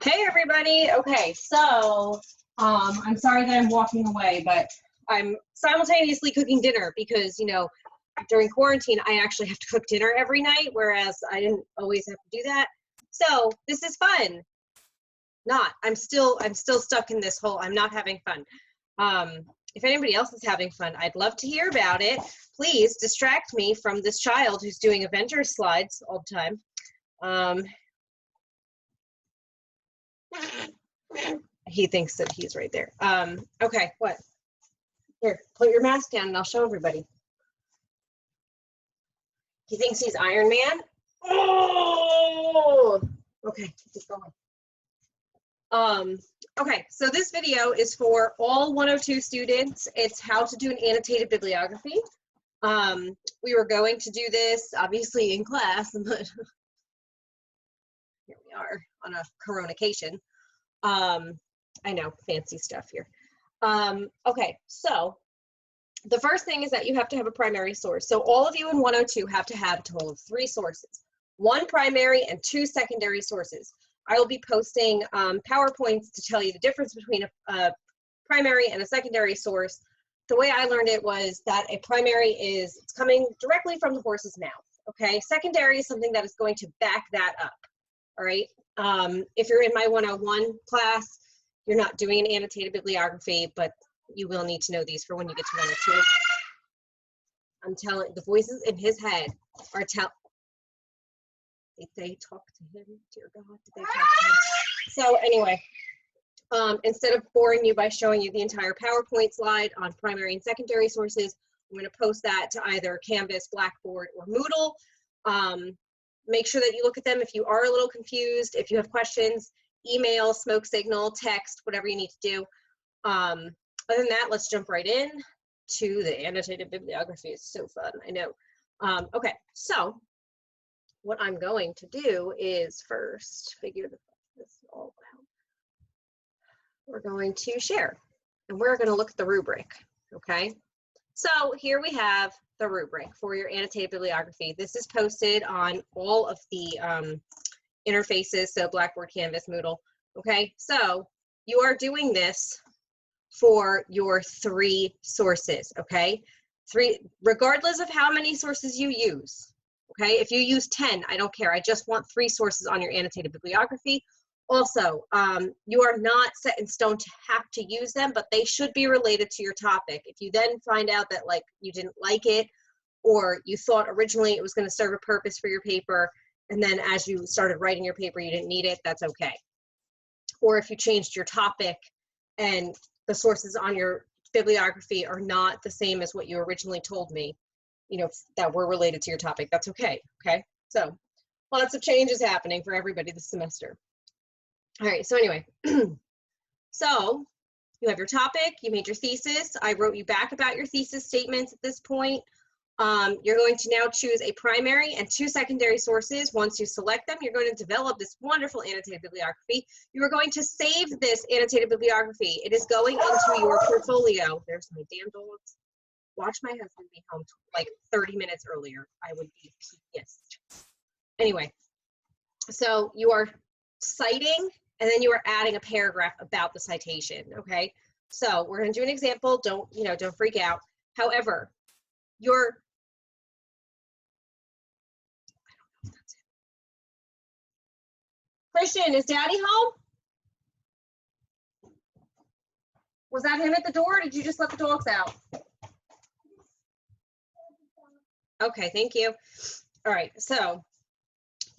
Hey everybody. Okay, so I'm sorry that I'm walking away, but I'm simultaneously cooking dinner because, during quarantine I actually have to cook dinner every night, whereas I didn't always have to do that. So this is fun. I'm still stuck in this hole. I'm not having fun. If anybody else is having fun, I'd love to hear about it. Please distract me from this child who's doing Avengers slides all the time. He thinks that he's right there. Okay, what? Here, put your mask down and I'll show everybody. He thinks he's Iron Man. Oh! Okay, keep going. Okay, so this video is for all 102 students. It's how to do an annotated bibliography. We were going to do this, obviously, in class, but here we are on a coronacation. I know, fancy stuff here. Okay, so the first thing is that you have to have a primary source. So all of you in 102 have to have a total of 3 sources, 1 primary and 2 secondary sources. I will be posting PowerPoints to tell you the difference between a primary and a secondary source. The way I learned it was that a primary is it's coming directly from the horse's mouth, okay? Secondary is something that is going to back that up, all right? If you're in my 101 class, you're not doing an annotated bibliography, but you will need to know these for when you get to 102. I'm telling, the voices in his head are did they talk to him? Dear God, did they talk to him? So anyway, instead of boring you by showing you the entire PowerPoint slide on primary and secondary sources, I'm going to post that to either Canvas, Blackboard, or Moodle. Make sure that you look at them if you are a little confused. If you have questions, email, smoke signal, text, whatever you need to do. Other than that, let's jump right in to the annotated bibliography. It's so fun, I know. Okay, so what I'm going to do is first figure this all out. We're going to share, and we're going to look at the rubric, okay? So here we have the rubric for your annotated bibliography. This is posted on all of the interfaces, so Blackboard, Canvas, Moodle, okay? So you are doing this for your 3 sources, okay? 3, regardless of how many sources you use, okay? If you use 10, I don't care. I just want 3 sources on your annotated bibliography. Also, you are not set in stone to have to use them, but they should be related to your topic. If you then find out that you didn't like it, or you thought originally it was going to serve a purpose for your paper, and then as you started writing your paper you didn't need it, that's okay. Or if you changed your topic and the sources on your bibliography are not the same as what you originally told me, that were related to your topic, that's okay, okay? So lots of changes happening for everybody this semester. All right, so anyway, so you have your topic, you made your thesis, I wrote you back about your thesis statements at this point. You're going to now choose a primary and 2 secondary sources. Once you select them, you're going to develop this wonderful annotated bibliography. You are going to save this annotated bibliography. It is going into your portfolio. There's my damn dogs. Watch my husband be home like 30 minutes earlier. I would be pissed. Anyway, so you are citing, and then you are adding a paragraph about the citation, okay? So we're going to do an example. Don't freak out. However, Christian, is Daddy home? Was that him at the door, or did you just let the dogs out? Okay, thank you. All right, so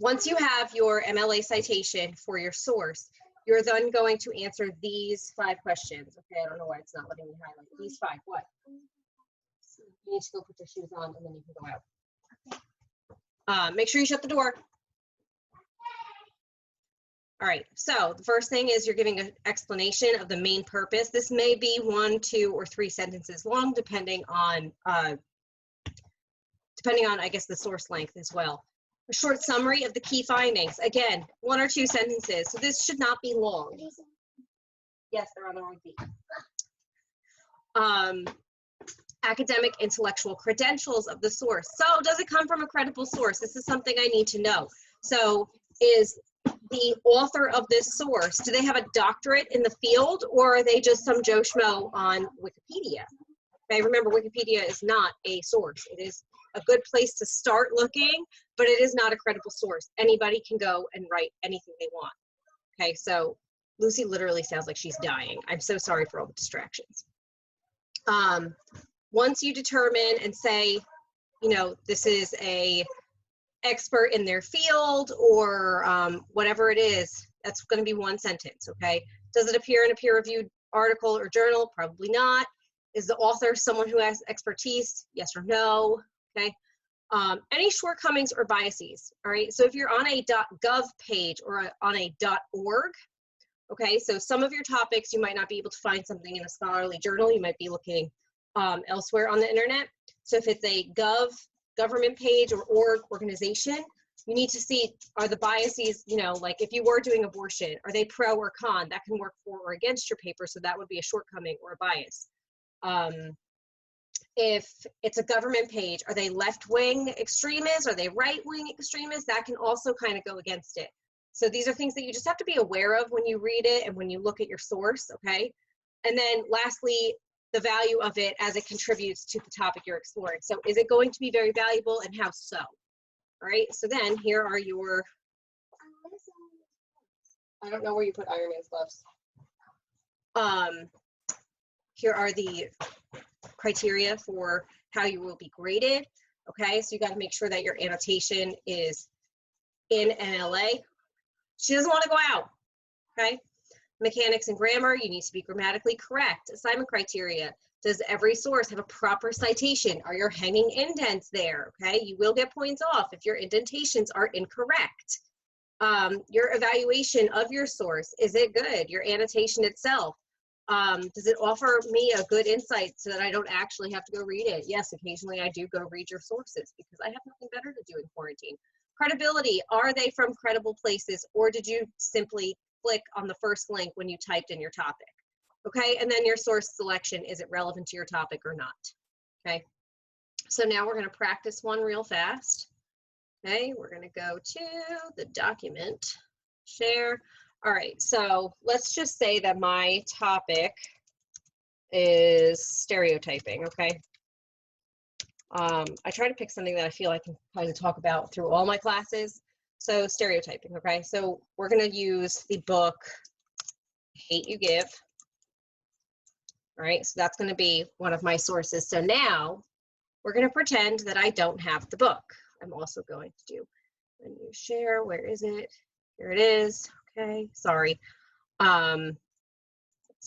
once you have your MLA citation for your source, you're then going to answer these 5 questions. Okay, I don't know why it's not letting me highlight. These 5, what? You need to go put your shoes on and then you can go out. Make sure you shut the door. All right, so the first thing is you're giving an explanation of the main purpose. This may be 1, 2, or 3 sentences long, depending on, I guess, the source length as well. A short summary of the key findings. Again, 1 or 2 sentences, so this should not be long. Yes, they're on the wrong feet. Academic intellectual credentials of the source. So does it come from a credible source? This is something I need to know. So is the author of this source, do they have a doctorate in the field, or are they just some Joe Schmo on Wikipedia? Okay, remember, Wikipedia is not a source. It is a good place to start looking, but it is not a credible source. Anybody can go and write anything they want. Okay, so Lucy literally sounds like she's dying. I'm so sorry for all the distractions. Once you determine and say, you know, this is a expert in their field, or whatever it is, that's going to be one sentence. Okay, does it appear in a peer-reviewed article or journal? Probably not. Is the author someone who has expertise? Yes or no? Okay. Any shortcomings or biases? All right. So if you're on a .gov page or on a .org, okay, so some of your topics you might not be able to find something in a scholarly journal. You might be looking elsewhere on the internet. So if it's a government page or org organization, you need to see, are the biases, you know, like if you were doing abortion, are they pro or con? That can work for or against your paper. So that would be a shortcoming or a bias. If it's a government page, are they left-wing extremists? Are they right-wing extremists? That can also kind of go against it. So these are things that you just have to be aware of when you read it and when you look at your source, okay? And then lastly, the value of it as it contributes to the topic you're exploring. So is it going to be very valuable, and how so? All right, so then here are your, I don't know where you put Iron Man's gloves. Here are the criteria for how you will be graded. Okay, so you got to make sure that your annotation is in NLA. She doesn't want to go out. Okay, mechanics and grammar, you need to be grammatically correct. Assignment criteria, does every source have a proper citation? Are your hanging indents there? Okay, you will get points off if your indentations are incorrect. Your evaluation of your source, is it good? Your annotation itself, does it offer me a good insight so that I don't actually have to go read it? Yes, occasionally I do go read your sources because I have nothing better to do in quarantine. Credibility, are they from credible places, or did you simply click on the first link when you typed in your topic? Okay, and then your source selection, is it relevant to your topic or not? Okay, so now we're going to practice one real fast. Okay, we're going to go to the document, share. All right, so let's just say that my topic is stereotyping, okay? I try to pick something that I feel I can kind of talk about through all my classes. So stereotyping, okay? So we're gonna use the book, Hate You Give. All right, so that's gonna be one of my sources. So now we're gonna pretend that I don't have the book. I'm also going to do a new share, where is it? Here it is. Okay, sorry. Let's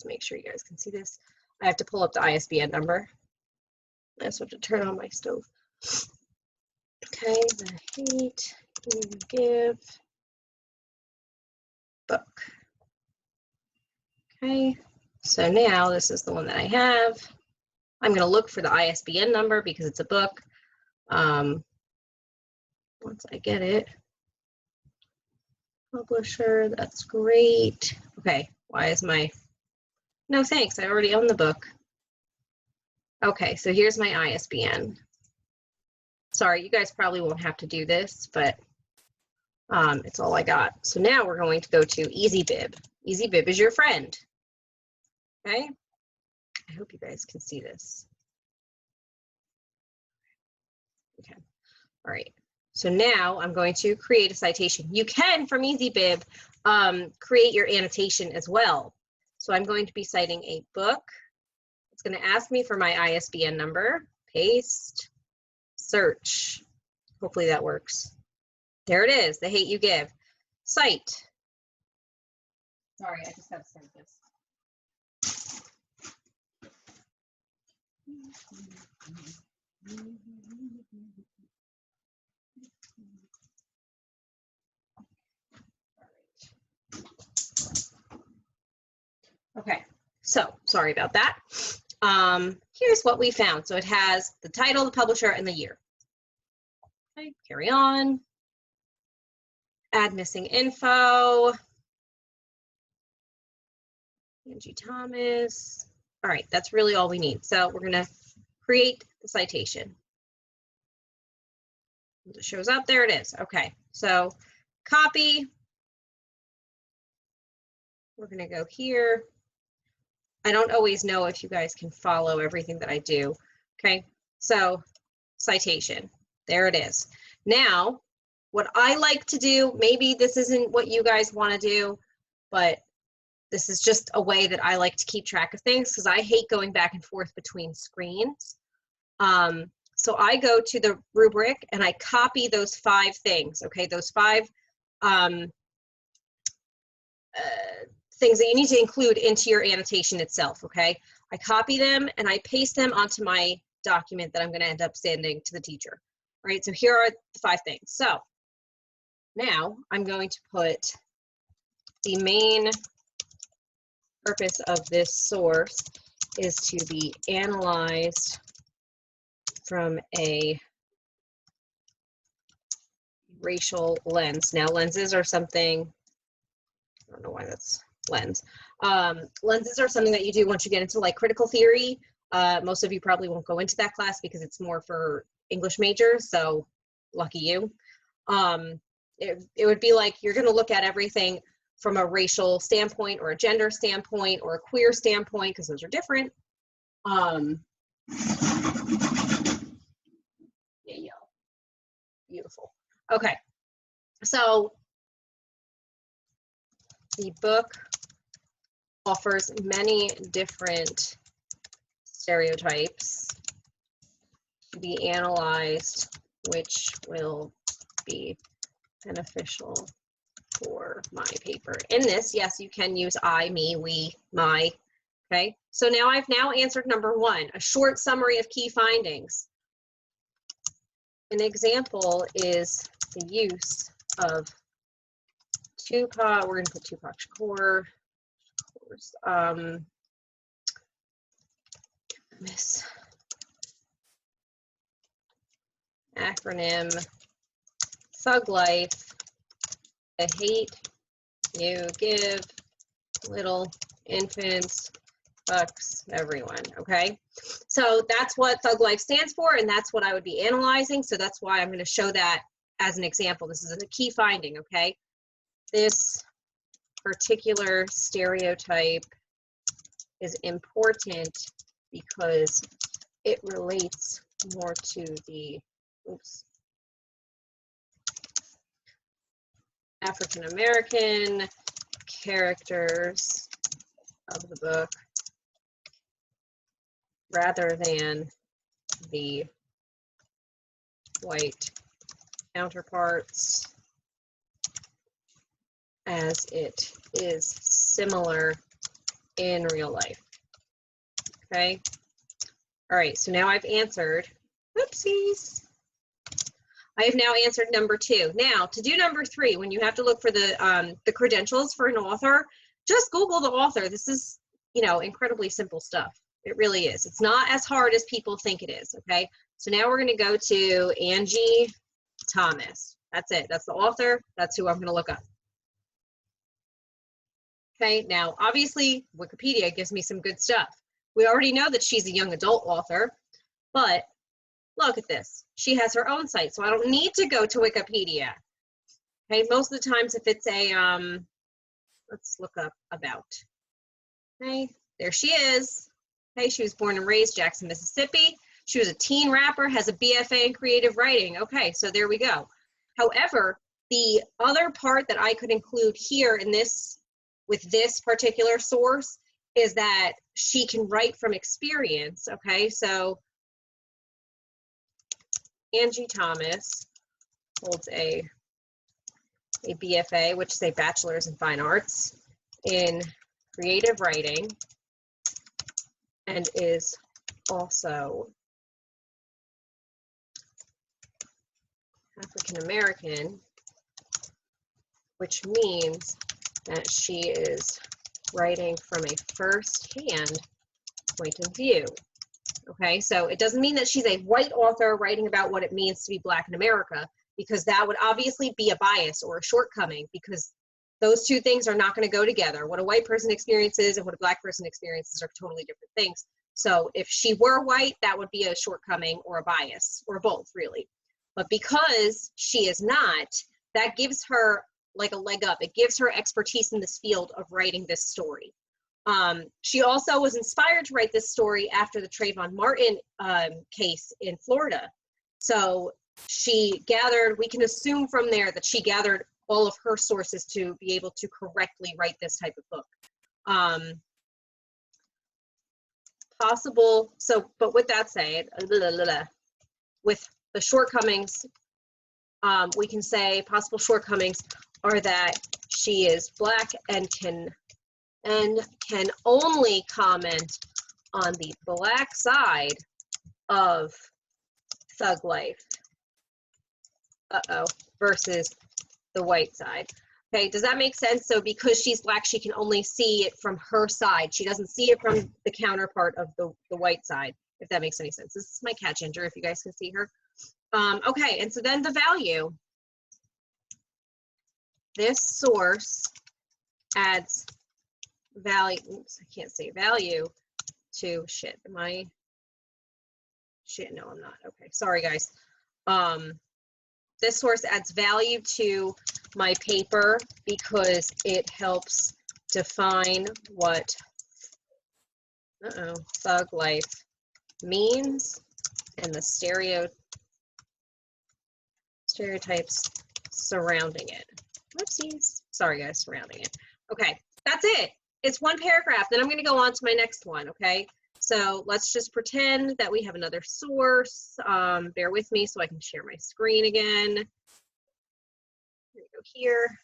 make sure you guys can see this. I have to pull up the ISBN number. I also have to turn on my stove. Okay, the Hate You Give book. Okay, so now this is the one that I have. I'm going to look for the ISBN number because it's a book. Once I get it. Publisher, that's great. Okay, why is my, no thanks, I already own the book. Okay, so here's my ISBN. Sorry, you guys probably won't have to do this, but it's all I got. So now we're going to go to Easybib. Easybib is your friend. Okay, I hope you guys can see this. Okay, all right. So now I'm going to create a citation. You can, from Easybib, create your annotation as well. So I'm going to be citing a book. It's going to ask me for my ISBN number. Paste, search. Hopefully that works. There it is, The Hate You Give. Cite. Sorry, I just have to send this. Okay, so sorry about that. Here's what we found. So it has the title, the publisher, and the year. Okay, carry on. Add missing info. Angie Thomas. All right, that's really all we need. So we're going to create the citation. It shows up, there it is. Okay, so copy, we're going to go here. I don't always know if you guys can follow everything that I do. Okay, so citation, there it is. Now, what I like to do, maybe this isn't what you guys want to do, but this is just a way that I like to keep track of things because I hate going back and forth between screens. So I go to the rubric and I copy those 5 things, okay? Those 5 things that you need to include into your annotation itself, okay? I copy them and I paste them onto my document that I'm gonna end up sending to the teacher. All right, so here are the 5 things. So now I'm going to put the main purpose of this source is to be analyzed from a racial lens. Now, lenses are something, I don't know why that's lens. Lenses are something that you do once you get into like critical theory. Most of you probably won't go into that class because it's more for English majors, so lucky you. It would be like you're going to look at everything from a racial standpoint or a gender standpoint or a queer standpoint, because those are different. Yeah, beautiful. Okay, so the book offers many different stereotypes to be analyzed, which will be beneficial for my paper. In this, yes, you can use I, me, we, my. Okay, so now I've answered number 1, a short summary of key findings. An example is the use of Tupac, we're going to put Tupac Shakur, Miss acronym Thug Life, I hate you give little infants fucks everyone. Okay, so that's what Thug Life stands for, and that's what I would be analyzing, so that's why I'm going to show that as an example. This is a key finding. Okay, this particular stereotype is important because it relates more to the African American characters of the book rather than the white counterparts, as it is similar in real life. Okay, all right, so now I've answered, whoopsies. I have now answered number 2. Now, to do number 3, when you have to look for the credentials for an author, just Google the author. This is, you know, incredibly simple stuff. It really is. It's not as hard as people think it is, okay? So now we're going to go to Angie Thomas. That's it. That's the author. That's who I'm going to look up. Okay, now, obviously, Wikipedia gives me some good stuff. We already know that she's a young adult author, but look at this. She has her own site, so I don't need to go to Wikipedia. Okay, most of the times if it's a, let's look up about. Okay, there she is. Okay, she was born and raised Jackson, Mississippi. She was a teen rapper, has a BFA in creative writing. Okay, so there we go. However, the other part that I could include here in this, with this particular source, is that she can write from experience. Okay, so Angie Thomas holds a BFA, which is a Bachelor's in Fine Arts in creative writing, and is also African American, which means that she is writing from a first-hand point of view. Okay, so it doesn't mean that she's a white author writing about what it means to be Black in America, because that would obviously be a bias or a shortcoming, because those two things are not going to go together. What a white person experiences and what a Black person experiences are totally different things. So if she were white, that would be a shortcoming or a bias, or both, really. But because she is not, that gives her like a leg up. It gives her expertise in this field of writing this story. She also was inspired to write this story after the Trayvon Martin case in Florida. So she gathered, we can assume from there that she gathered all of her sources to be able to correctly write this type of book. Possible, so, but with that said, with the shortcomings, we can say possible shortcomings are that she is Black and can only comment on the Black side of thug life. Versus the white side. Okay, does that make sense? So because she's Black, she can only see it from her side. She doesn't see it from the counterpart of the white side, if that makes any sense. This is my cat Ginger, if you guys can see her. Okay, and so then the value. This source adds value, oops, I can't say value to, shit, am I, shit, no, I'm not. Okay, sorry guys. This source adds value to my paper because it helps define what thug life means and the stereotypes surrounding it. Whoopsies. Sorry guys, surrounding it. Okay, that's it. It's one paragraph. Then I'm going to go on to my next one, okay? So let's just pretend that we have another source. Bear with me so I can share my screen again. Here we go here.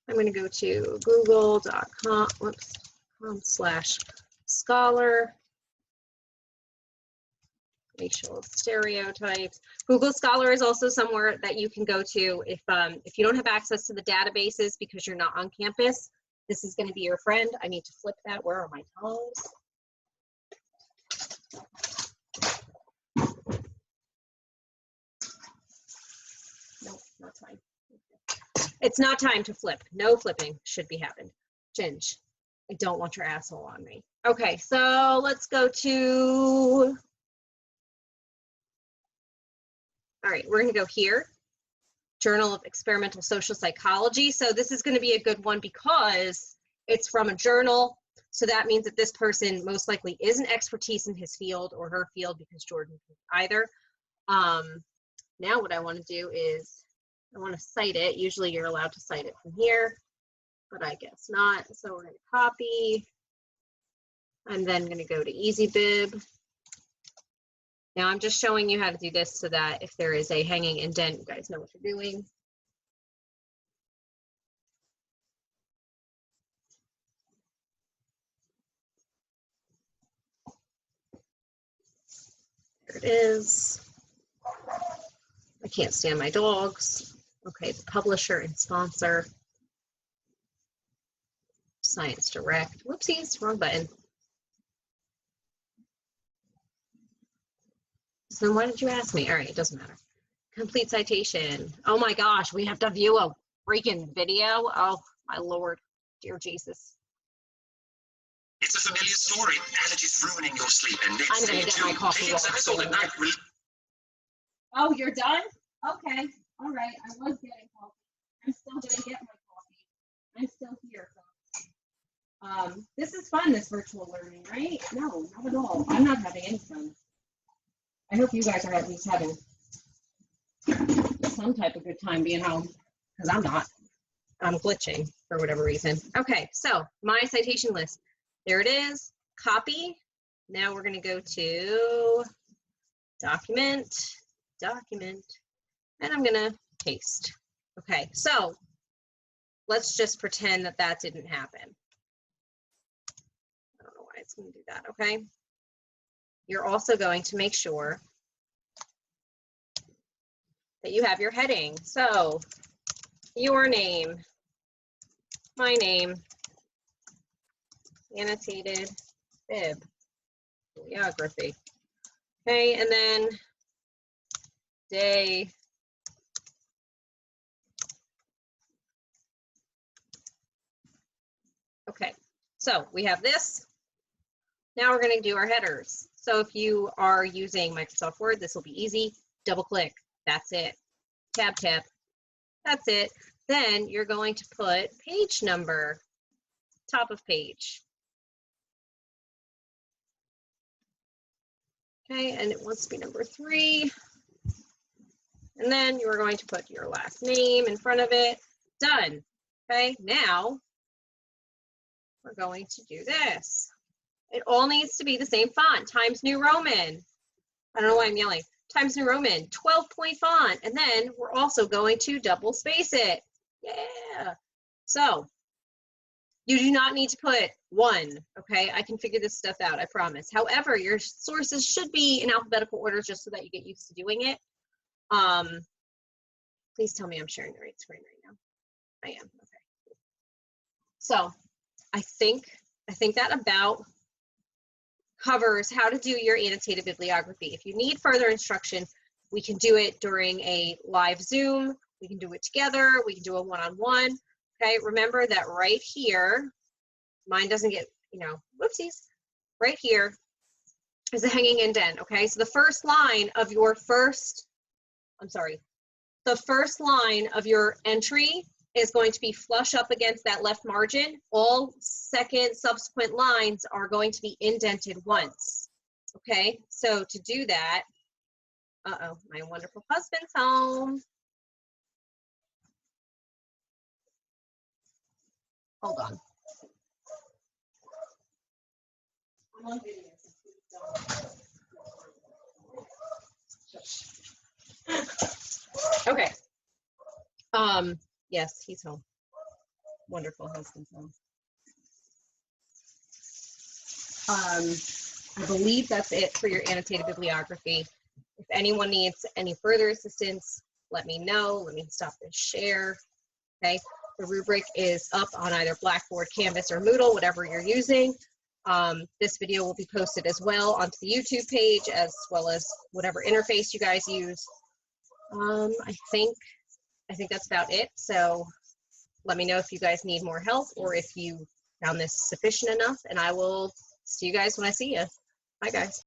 I'm going to go to google.com/scholar. Racial stereotypes. Google Scholar is also somewhere that you can go to if you don't have access to the databases because you're not on campus. This is going to be your friend. I need to flip that. Where are my toes? Nope, not time. It's not time to flip. No flipping should be happened. Ginge, I don't want your asshole on me. Okay, so let's go to, all right, we're gonna go here. Journal of Experimental Social Psychology. So this is gonna be a good one because it's from a journal. So that means that this person most likely is an expertise in his field or her field because Jordan can either. Now what I want to do is I want to cite it. Usually you're allowed to cite it from here, but I guess not. So we're going to copy. I'm then going to go to Easybib. Now I'm just showing you how to do this so that if there is a hanging indent, you guys know what you're doing. There it is. I can't stand my dogs. Okay, the publisher and sponsor. Science Direct. Whoopsies, wrong button. So why did you ask me? All right, it doesn't matter. Complete citation. Oh my gosh, we have to view a freaking video. Oh my Lord, dear Jesus. It's a familiar story, and it is ruining your sleep. And next I'm gonna get my coffee. Oh, you're done? Okay. All right. I was getting coffee. I'm still gonna get my coffee. I'm still here. This is fun, this virtual learning, right? No, not at all. I'm not having any fun. I hope you guys are at least having some type of good time being home, because I'm not. I'm glitching for whatever reason. Okay, so my citation list. There it is. Copy. Now we're going to go to document, and I'm going to paste. Okay, so let's just pretend that that didn't happen. I don't know why it's going to do that, okay? You're also going to make sure that you have your heading. So, your name, my name, Annotated Bibliography. Okay, and then day. Okay, so we have this. Now we're going to do our headers. So if you are using Microsoft Word, this will be easy. Double click. That's it. Tab, tab. That's it. Then you're going to put page number, top of page. Okay, and it wants to be number 3. And then you are going to put your last name in front of it. Done. Okay, now we're going to do this. It all needs to be the same font, Times New Roman. I don't know why I'm yelling. Times New Roman, 12-point font. And then we're also going to double space it. Yeah. So you do not need to put 1, okay? I can figure this stuff out, I promise. However, your sources should be in alphabetical order just so that you get used to doing it. Please tell me I'm sharing the right screen right now. I am, okay. So I think that about covers how to do your annotated bibliography. If you need further instruction, we can do it during a live Zoom. We can do it together. We can do a one-on-one. Okay, remember that right here, mine doesn't get, whoopsies. Right here is a hanging indent, okay? So the first line of your the first line of your entry is going to be flush up against that left margin. All subsequent lines are going to be indented once, okay? So to do that, uh-oh, my wonderful husband's home. Hold on. I'm on video. Okay. Yes, he's home. Wonderful husband's home. I believe that's it for your annotated bibliography. If anyone needs any further assistance, let me know. Let me stop this share. Okay. The rubric is up on either Blackboard, Canvas, or Moodle, whatever you're using. This video will be posted as well onto the YouTube page, as well as whatever interface you guys use. I think that's about it. So let me know if you guys need more help or if you found this sufficient enough, and I will see you guys when I see you. Bye, guys.